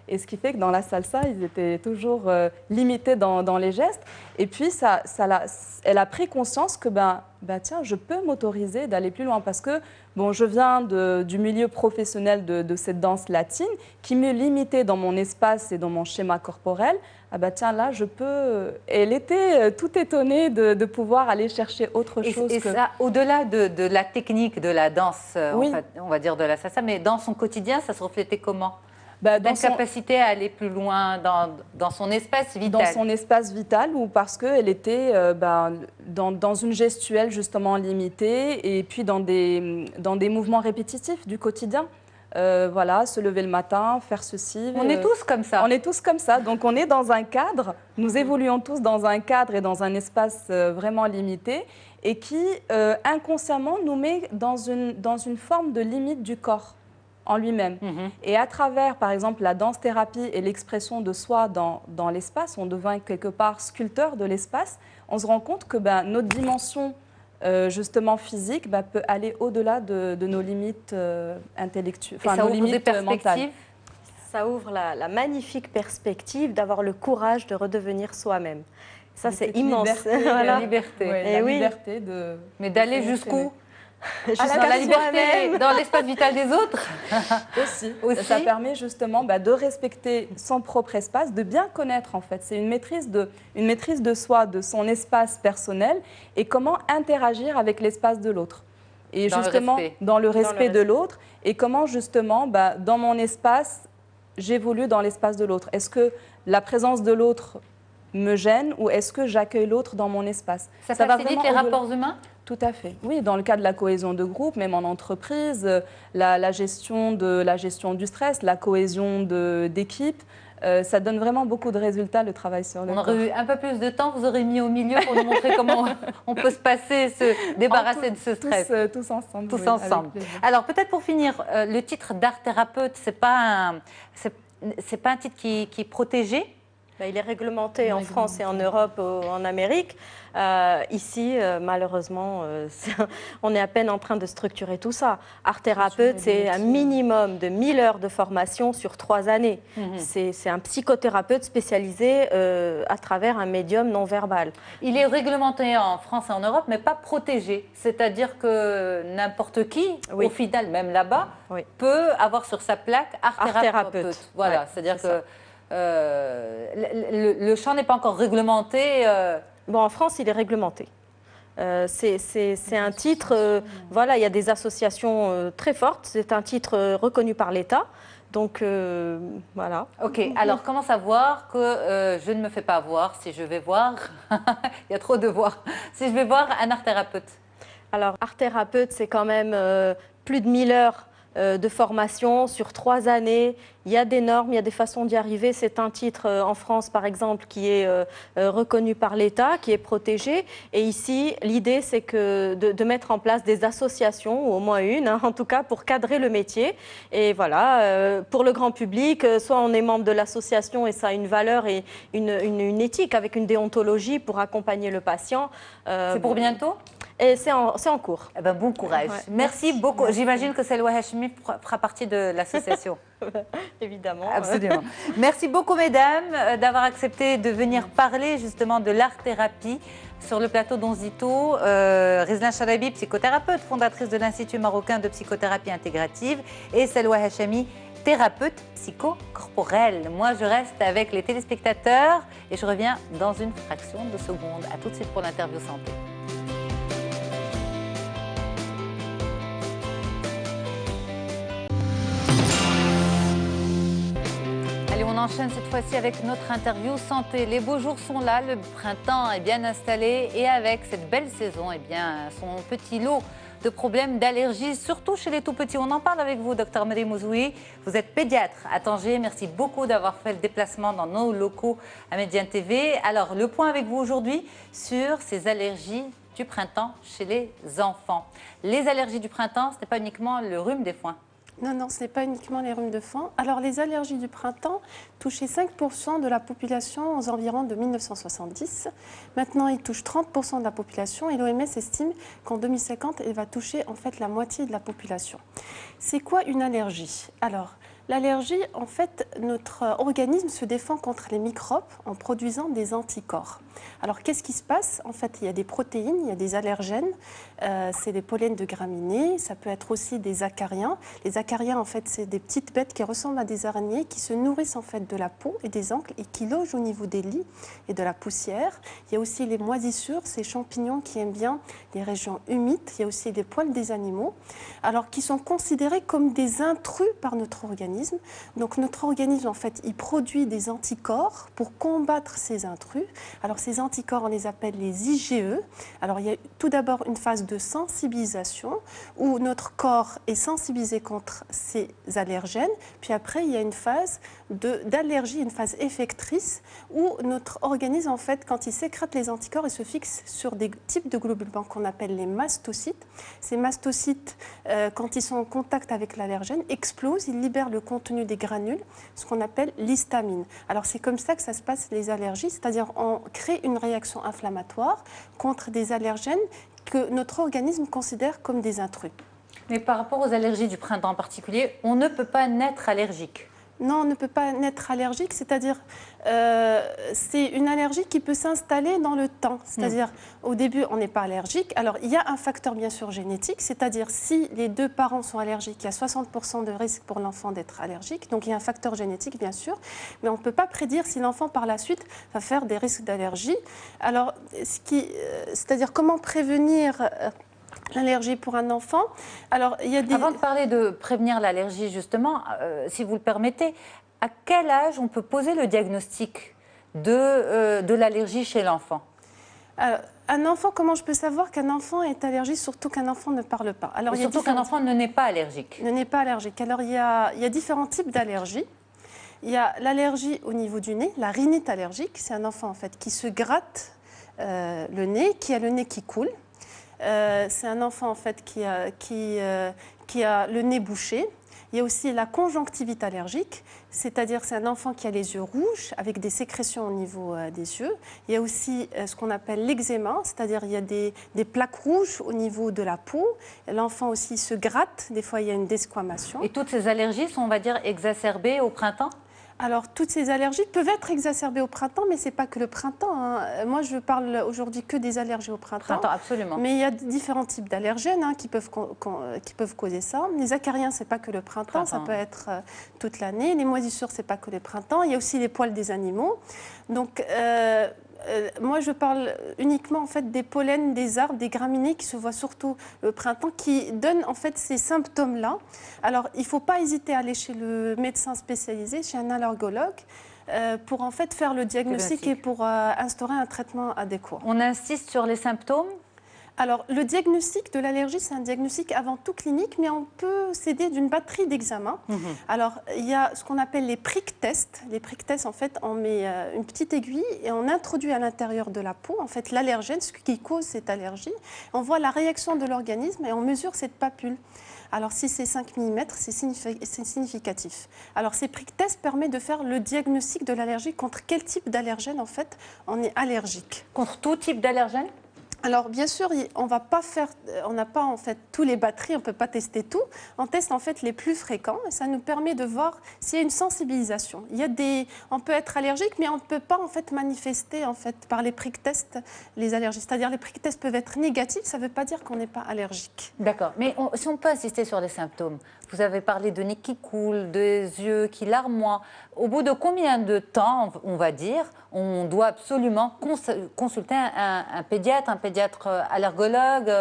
Et ce qui fait que dans la salsa, ils étaient toujours limités dans les gestes. Et puis, elle a pris conscience que, tiens, je peux m'autoriser d'aller plus loin parce que, bon, je viens du milieu professionnel de cette danse latine qui me limitait dans mon espace et dans mon schéma corporel. Ah tiens, là, je peux... Elle était tout étonnée de pouvoir aller chercher autre chose. Et ça, au-delà de la technique de la danse, oui. on va dire de la salsa, mais dans son quotidien, ça se reflétait comment? L'incapacité à aller plus loin dans son espace vital. Dans son espace vital, ou parce qu'elle était dans une gestuelle justement limitée et puis dans des mouvements répétitifs du quotidien. Voilà, se lever le matin, faire ceci. On est tous comme ça. On est tous comme ça. Donc on est dans un cadre, nous évoluons tous dans un cadre et dans un espace vraiment limité et qui inconsciemment nous met dans une forme de limite du corps en lui-même. Et à travers, par exemple, la danse-thérapie et l'expression de soi dans l'espace, on devient quelque part sculpteur de l'espace, on se rend compte que notre dimension justement physique peut aller au-delà de nos limites intellectuelles, enfin nos limites mentales. Ça ouvre la magnifique perspective d'avoir le courage de redevenir soi-même. Ça, c'est immense. La liberté. Ouais, liberté de... Mais d'aller jusqu'où? Dans la liberté, dans l'espace vital des autres. Aussi. Ça permet justement de respecter son propre espace, de bien connaître en fait. C'est une maîtrise de soi, de son espace personnel et comment interagir avec l'espace de l'autre. Et justement, dans le respect de l'autre et comment justement, dans mon espace, j'évolue dans l'espace de l'autre. Est-ce que la présence de l'autre me gêne ou est-ce que j'accueille l'autre dans mon espace? Ça facilite les rapports humains? Tout à fait. Oui, dans le cas de la cohésion de groupe, même en entreprise, la gestion du stress, la cohésion d'équipe, ça donne vraiment beaucoup de résultats, le travail sur le corps. On aurait eu un peu plus de temps, vous aurez mis au milieu pour nous montrer comment on peut se passer, se débarrasser de ce stress. Tous ensemble. Tous ensemble. Alors peut-être pour finir, le titre d'art thérapeute, c'est pas un titre qui est protégé? Il est réglementé en France et en Europe, en Amérique. Ici, malheureusement, on est à peine en train de structurer tout ça. Art thérapeute, c'est un minimum de 1000 heures de formation sur 3 années. C'est un psychothérapeute spécialisé à travers un médium non verbal. Il est réglementé en France et en Europe, mais pas protégé. C'est-à-dire que n'importe qui, au final, même là-bas, peut avoir sur sa plaque art thérapeute. Voilà, c'est-à-dire que... le champ n'est pas encore réglementé. Bon, en France, il est réglementé. C'est un titre, voilà, il y a des associations très fortes. C'est un titre reconnu par l'État. Donc, voilà. Ok, alors comment savoir que je ne me fais pas voir si je vais voir il y a trop de voir. Si je vais voir un art thérapeute. Alors, art thérapeute, c'est quand même plus de 1000 heures de formation sur 3 années. Il y a des normes, il y a des façons d'y arriver. C'est un titre en France, par exemple, qui est reconnu par l'État, qui est protégé. Et ici, l'idée, c'est de mettre en place des associations, ou au moins une, en tout cas, pour cadrer le métier. Et voilà, pour le grand public, soit on est membre de l'association et ça a une valeur et une éthique avec une déontologie pour accompagner le patient. C'est pour bientôt ? Et c'est en cours. Eh ben, bon courage. Ouais, merci beaucoup. J'imagine que Selwa Hachemi fera partie de l'association. Évidemment. Absolument. Merci beaucoup, mesdames, d'avoir accepté de venir parler justement de l'art-thérapie sur le plateau d'Onzito. Rizlan Charabi, psychothérapeute, fondatrice de l'Institut marocain de psychothérapie intégrative, et Selwa Hachemi, thérapeute psychocorporelle. Moi, je reste avec les téléspectateurs et je reviens dans une fraction de seconde. À tout de suite pour l'interview santé. Allez, on enchaîne cette fois-ci avec notre interview santé. Les beaux jours sont là, le printemps est bien installé et avec cette belle saison, eh bien, son petit lot de problèmes d'allergie, surtout chez les tout-petits. On en parle avec vous, Dr Meriem Ouzouyi. Vous êtes pédiatre à Tanger. Merci beaucoup d'avoir fait le déplacement dans nos locaux à Médiane TV. Alors, le point avec vous aujourd'hui sur ces allergies du printemps chez les enfants. Les allergies du printemps, ce n'est pas uniquement le rhume des foins. Non, non, ce n'est pas uniquement les rhumes de foin. Alors, les allergies du printemps touchaient 5% de la population aux environs de 1970. Maintenant, ils touchent 30% de la population et l'OMS estime qu'en 2050, elle va toucher en fait la moitié de la population. C'est quoi une allergie? Alors, L'allergie, en fait, notre organisme se défend contre les microbes en produisant des anticorps. Alors, qu'est-ce qui se passe? En fait, il y a des protéines, il y a des allergènes, c'est des pollens de graminées, ça peut être aussi des acariens. Les acariens, en fait, c'est des petites bêtes qui ressemblent à des araignées, qui se nourrissent en fait de la peau et des ancres et qui logent au niveau des lits et de la poussière. Il y a aussi les moisissures, ces champignons qui aiment bien les régions humides. Il y a aussi les poils des animaux, alors qui sont considérés comme des intrus par notre organisme. Donc notre organisme, en fait, il produit des anticorps pour combattre ces intrus. Alors ces anticorps, on les appelle les IgE. Alors il y a tout d'abord une phase de sensibilisation où notre corps est sensibilisé contre ces allergènes. Puis après, il y a une phase d'allergie, une phase effectrice où notre organisme, en fait, quand il sécrète les anticorps, il se fixe sur des types de globules blancs qu'on appelle les mastocytes. Ces mastocytes, quand ils sont en contact avec l'allergène, explosent, ils libèrent le contenu des granules, ce qu'on appelle l'histamine. Alors c'est comme ça que ça se passe les allergies, c'est-à-dire on crée une réaction inflammatoire contre des allergènes que notre organisme considère comme des intrus. Mais par rapport aux allergies du printemps en particulier, on ne peut pas naître allergique. Non, on ne peut pas naître allergique, c'est-à-dire c'est une allergie qui peut s'installer dans le temps. C'est-à-dire au début, on n'est pas allergique. Alors il y a un facteur bien sûr génétique, c'est-à-dire si les deux parents sont allergiques, il y a 60% de risque pour l'enfant d'être allergique. Donc il y a un facteur génétique bien sûr, mais on ne peut pas prédire si l'enfant par la suite va faire des risques d'allergie. Alors c'est-à-dire comment prévenir l'allergie pour un enfant. Alors, il y a des... Avant de parler de prévenir l'allergie, justement, si vous le permettez, à quel âge on peut poser le diagnostic de l'allergie chez l'enfant? Un enfant, comment je peux savoir qu'un enfant est allergique, surtout qu'un enfant ne parle pas? Alors, surtout qu'un enfant ne n'est pas allergique. Ne n'est pas allergique. Alors, il y a différents types d'allergies. Il y a l'allergie au niveau du nez, la rhinite allergique. C'est un enfant, en fait, qui se gratte le nez, qui a le nez qui coule. C'est un enfant en fait qui a le nez bouché. Il y a aussi la conjonctivite allergique, c'est-à-dire c'est un enfant qui a les yeux rouges avec des sécrétions au niveau des yeux. Il y a aussi ce qu'on appelle l'eczéma, c'est-à-dire il y a des plaques rouges au niveau de la peau. L'enfant aussi se gratte, des fois il y a une desquamation. Et toutes ces allergies sont, on va dire, exacerbées au printemps? Alors, toutes ces allergies peuvent être exacerbées au printemps, mais ce n'est pas que le printemps. Hein. Moi, je parle aujourd'hui que des allergies au printemps. Absolument. Mais il y a différents types d'allergènes qui peuvent causer ça. Les acariens, ce n'est pas que le printemps, ça peut être toute l'année. Les moisissures, ce n'est pas que le printemps. Il y a aussi les poils des animaux. Donc, moi, je parle uniquement en fait des pollens des arbres, des graminées qui se voient surtout le printemps, qui donnent en fait ces symptômes-là. Alors, il ne faut pas hésiter à aller chez le médecin spécialisé, chez un allergologue, pour en fait faire le diagnostic et pour instaurer un traitement adéquat. On insiste sur les symptômes? Alors, le diagnostic de l'allergie, c'est un diagnostic avant tout clinique, mais on peut s'aider d'une batterie d'examens. Alors, il y a ce qu'on appelle les prick tests. Les prick tests, en fait, on met une petite aiguille et on introduit à l'intérieur de la peau, en fait, l'allergène, ce qui cause cette allergie. On voit la réaction de l'organisme et on mesure cette papule. Alors, si c'est 5 mm, c'est significatif. Alors, ces prick tests permettent de faire le diagnostic de l'allergie. Contre quel type d'allergène, en fait, on est allergique? Contre tout type d'allergène? Alors bien sûr, on n'a pas en fait tous les batteries, on ne peut pas tester tout. On teste en fait les plus fréquents et ça nous permet de voir s'il y a une sensibilisation. On peut être allergique, mais on ne peut pas en fait manifester en fait par les prick tests les allergies. C'est-à-dire les prick tests peuvent être négatifs, ça ne veut pas dire qu'on n'est pas allergique. D'accord, mais si on peut insister sur les symptômes, vous avez parlé de nez qui coule, des yeux qui larmoient. Au bout de combien de temps, on va dire, on doit absolument consulter un pédiatre allergologue,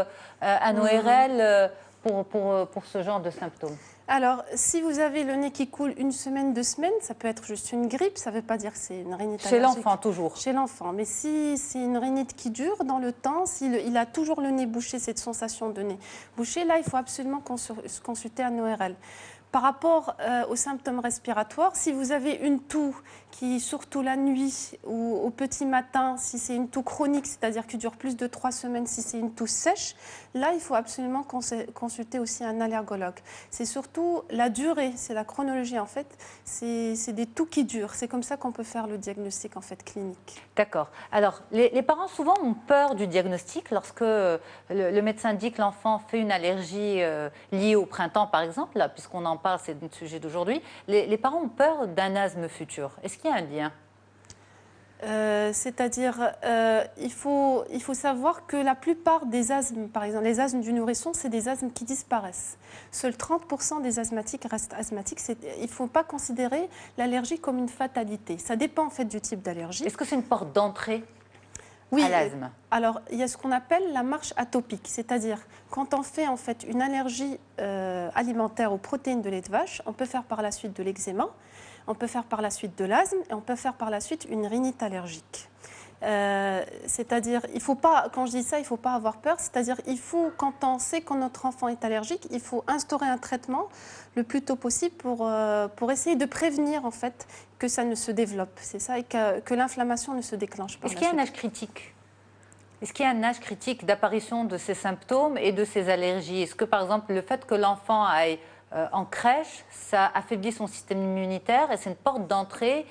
un ORL pour ce genre de symptômes? Alors, si vous avez le nez qui coule 1 semaine, 2 semaines, ça peut être juste une grippe, ça ne veut pas dire que c'est une rhinite allergique. Chez l'enfant, toujours? Chez l'enfant. Mais si c'est une rhinite qui dure dans le temps, s'il a toujours le nez bouché, cette sensation de nez bouché, là, il faut absolument consulter un ORL. Par rapport aux symptômes respiratoires, si vous avez une toux qui, surtout la nuit ou au petit matin, si c'est une toux chronique, c'est-à-dire qui dure plus de 3 semaines, si c'est une toux sèche, là, il faut absolument consulter aussi un allergologue. C'est surtout la durée, c'est la chronologie, en fait. C'est des toux qui durent. C'est comme ça qu'on peut faire le diagnostic, en fait, clinique. D'accord. Alors, les parents, souvent, ont peur du diagnostic lorsque le médecin dit que l'enfant fait une allergie liée au printemps, par exemple, là, puisqu'on en parle, c'est le sujet d'aujourd'hui. Les parents ont peur d'un asthme futur. Est-ce qu'il y a un lien ? C'est-à-dire, il faut savoir que la plupart des asthmes, par exemple les asthmes du nourrisson, c'est des asthmes qui disparaissent. Seuls 30% des asthmatiques restent asthmatiques. Il ne faut pas considérer l'allergie comme une fatalité. Ça dépend en fait du type d'allergie. Est-ce que c'est une porte d'entrée oui, à l'asthme? Alors, il y a ce qu'on appelle la marche atopique, c'est-à-dire quand on fait en fait une allergie alimentaire aux protéines de lait de vache, on peut faire par la suite de l'eczéma, on peut faire par la suite de l'asthme et on peut faire par la suite une rhinite allergique. C'est-à-dire, il faut pas, quand je dis ça, il ne faut pas avoir peur, c'est-à-dire il faut, quand on sait que notre enfant est allergique, il faut instaurer un traitement le plus tôt possible pour essayer de prévenir en fait que ça ne se développe, c'est ça, et que l'inflammation ne se déclenche pas. Est-ce qu'il y a un âge critique ? Est-ce qu'il y a un âge critique d'apparition de ces symptômes et de ces allergies? Est-ce que par exemple le fait que l'enfant aille en crèche, ça affaiblit son système immunitaire et c'est une porte d'entrée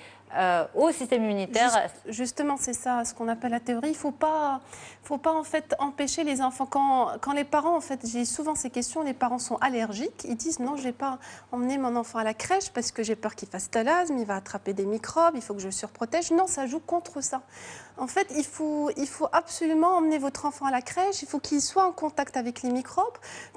au système immunitaire? Justement, c'est ça, ce qu'on appelle la théorie. Il ne faut pas en fait empêcher les enfants. Quand les parents, en fait, j'ai souvent ces questions, les parents sont allergiques, ils disent non, je n'ai pas emmené mon enfant à la crèche parce que j'ai peur qu'il fasse de l'asthme, il va attraper des microbes, il faut que je le surprotège. Non, ça joue contre ça. En fait, il faut absolument emmener votre enfant à la crèche, il faut qu'il soit en contact avec les microbes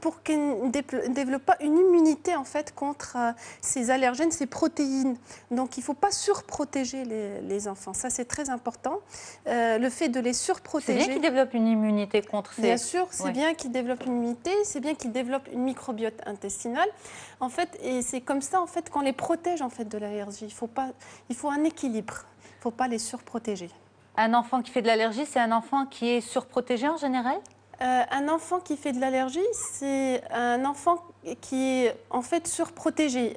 pour qu'il ne développe pas une immunité en fait, contre ces allergènes, ces protéines. Donc, il ne faut pas surprotéger les enfants. Ça, c'est très important. Le fait de les surprotéger... C'est bien qu'ils développent une immunité contre ces... Bien sûr, c'est bien qu'ils développent une immunité, c'est bien qu'ils développent une microbiote intestinale. En fait, et c'est comme ça en fait, qu'on les protège en fait, de l'allergie. Il faut un équilibre. Il ne faut pas les surprotéger. Un enfant qui fait de l'allergie, c'est un enfant qui est surprotégé en général? Un enfant qui fait de l'allergie, c'est un enfant qui est en fait surprotégé.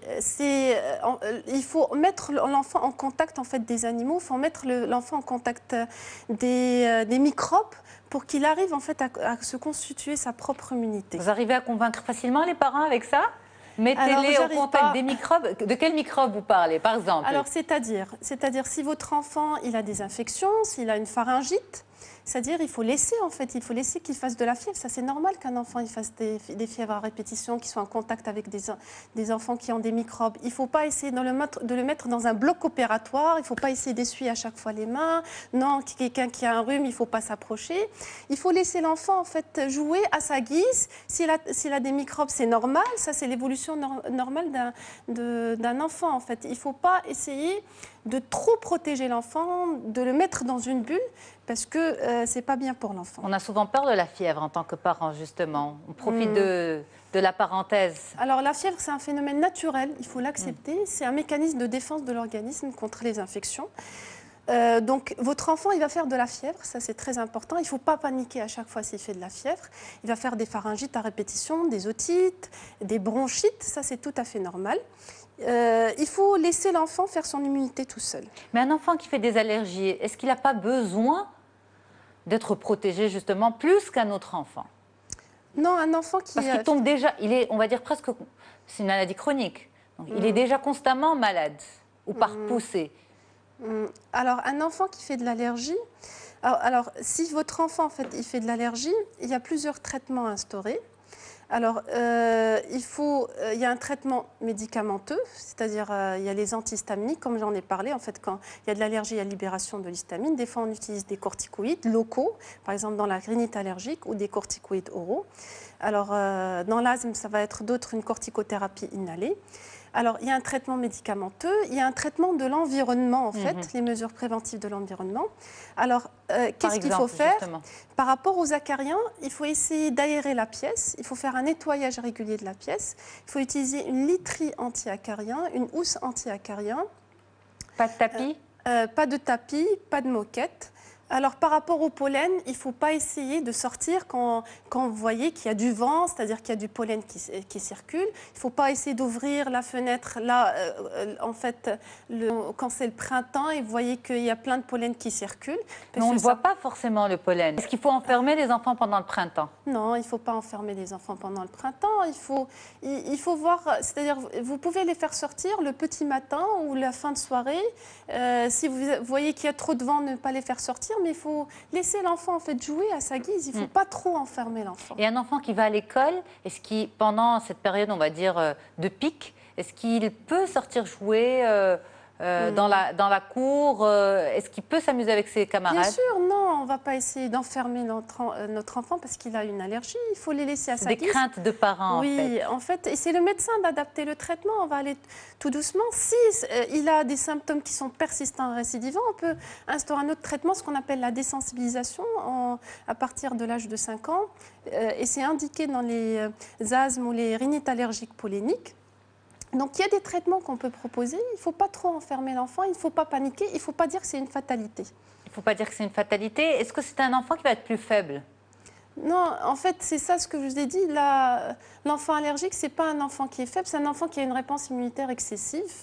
Il faut mettre l'enfant en contact en fait, des animaux, il faut mettre l'enfant en contact des microbes pour qu'il arrive en fait, à se constituer sa propre immunité. Vous arrivez à convaincre facilement les parents avec ça? Mettez-les au contact des microbes. De quels microbes vous parlez, par exemple? Alors, c'est-à-dire si votre enfant il a des infections, s'il a une pharyngite, c'est-à-dire il faut laisser qu'il fasse de la fièvre. Ça, c'est normal qu'un enfant il fasse des fièvres à répétition, qu'il soit en contact avec des enfants qui ont des microbes. Il ne faut pas essayer de le mettre dans un bloc opératoire. Il ne faut pas essayer d'essuyer à chaque fois les mains. Non, quelqu'un qui a un rhume, il ne faut pas s'approcher. Il faut laisser l'enfant en fait, jouer à sa guise. S'il a des microbes, c'est normal. Ça, c'est l'évolution normale d'un enfant. En fait. Il ne faut pas essayer de trop protéger l'enfant, de le mettre dans une bulle, parce que ce n'est pas bien pour l'enfant. On a souvent peur de la fièvre en tant que parent, justement. On profite de la parenthèse. Alors la fièvre, c'est un phénomène naturel, il faut l'accepter. C'est un mécanisme de défense de l'organisme contre les infections. Donc votre enfant, il va faire de la fièvre, ça c'est très important. Il ne faut pas paniquer à chaque fois s'il fait de la fièvre. Il va faire des pharyngites à répétition, des otites, des bronchites, ça c'est tout à fait normal. Il faut laisser l'enfant faire son immunité tout seul. Mais un enfant qui fait des allergies, est-ce qu'il n'a pas besoin d'être protégé justement plus qu'un autre enfant? Non, un enfant qui... Parce qu'il tombe déjà, il est, on va dire presque, c'est une maladie chronique. Donc, il est déjà constamment malade ou par poussée. Alors, un enfant qui fait de l'allergie, alors si votre enfant en fait, il fait de l'allergie, il y a plusieurs traitements à instaurer. Alors, il y a un traitement médicamenteux, c'est-à-dire il y a les antihistaminiques, comme j'en ai parlé. En fait, quand il y a de l'allergie, il y a libération de l'histamine. Des fois, on utilise des corticoïdes locaux, par exemple dans la rhinite allergique, ou des corticoïdes oraux. Alors, dans l'asthme, ça va être une corticothérapie inhalée. Alors, il y a un traitement médicamenteux, il y a un traitement de l'environnement, en fait, les mesures préventives de l'environnement. Alors, qu'est-ce qu'il faut faire? Justement. Par rapport aux acariens, il faut essayer d'aérer la pièce, il faut faire un nettoyage régulier de la pièce, il faut utiliser une literie anti-acarien, une housse anti-acarien. Pas de tapis? Pas de tapis, pas de moquette. Alors, par rapport au pollen, il ne faut pas essayer de sortir quand vous voyez qu'il y a du vent, c'est-à-dire qu'il y a du pollen qui circule. Il ne faut pas essayer d'ouvrir la fenêtre là, en fait, quand c'est le printemps et vous voyez qu'il y a plein de pollen qui circulent. Mais on ne voit pas forcément le pollen. Est-ce qu'il faut enfermer les enfants pendant le printemps? Non, il ne faut pas enfermer les enfants pendant le printemps. Il faut voir, c'est-à-dire vous pouvez les faire sortir le petit matin ou la fin de soirée. Si vous voyez qu'il y a trop de vent, ne pas les faire sortir. Mais il faut laisser l'enfant en fait jouer à sa guise. Il ne faut pas trop enfermer l'enfant. Et un enfant qui va à l'école, est-ce qu'il, pendant cette période, on va dire, de pic, est-ce qu'il peut sortir jouer dans la cour? Est-ce qu'il peut s'amuser avec ses camarades? Bien sûr, non, on ne va pas essayer d'enfermer notre enfant parce qu'il a une allergie. Il faut les laisser à sa guise. Des craintes de parents, oui, en fait. Et c'est le médecin d'adapter le traitement. On va aller tout doucement. Si il a des symptômes qui sont persistants et récidivants, on peut instaurer un autre traitement, ce qu'on appelle la désensibilisation à partir de l'âge de 5 ans. Et c'est indiqué dans les asthmes ou les rhinites allergiques polliniques. Donc, il y a des traitements qu'on peut proposer. Il ne faut pas trop enfermer l'enfant. Il ne faut pas paniquer. Il ne faut pas dire que c'est une fatalité. Il ne faut pas dire que c'est une fatalité. Est-ce que c'est un enfant qui va être plus faible? Non, en fait, c'est ça ce que je vous ai dit. L'enfant allergique, ce n'est pas un enfant qui est faible. C'est un enfant qui a une réponse immunitaire excessive.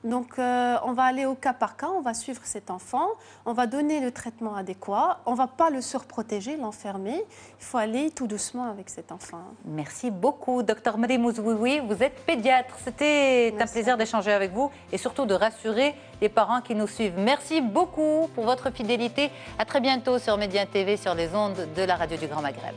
Donc, on va aller au cas par cas, on va suivre cet enfant, on va donner le traitement adéquat, on ne va pas le surprotéger, l'enfermer. Il faut aller tout doucement avec cet enfant. Merci beaucoup, Dr Meriem Ouzououi. Vous êtes pédiatre. C'était un plaisir d'échanger avec vous et surtout de rassurer les parents qui nous suivent. Merci beaucoup pour votre fidélité. À très bientôt sur Média TV, sur les ondes de la radio du Grand Maghreb.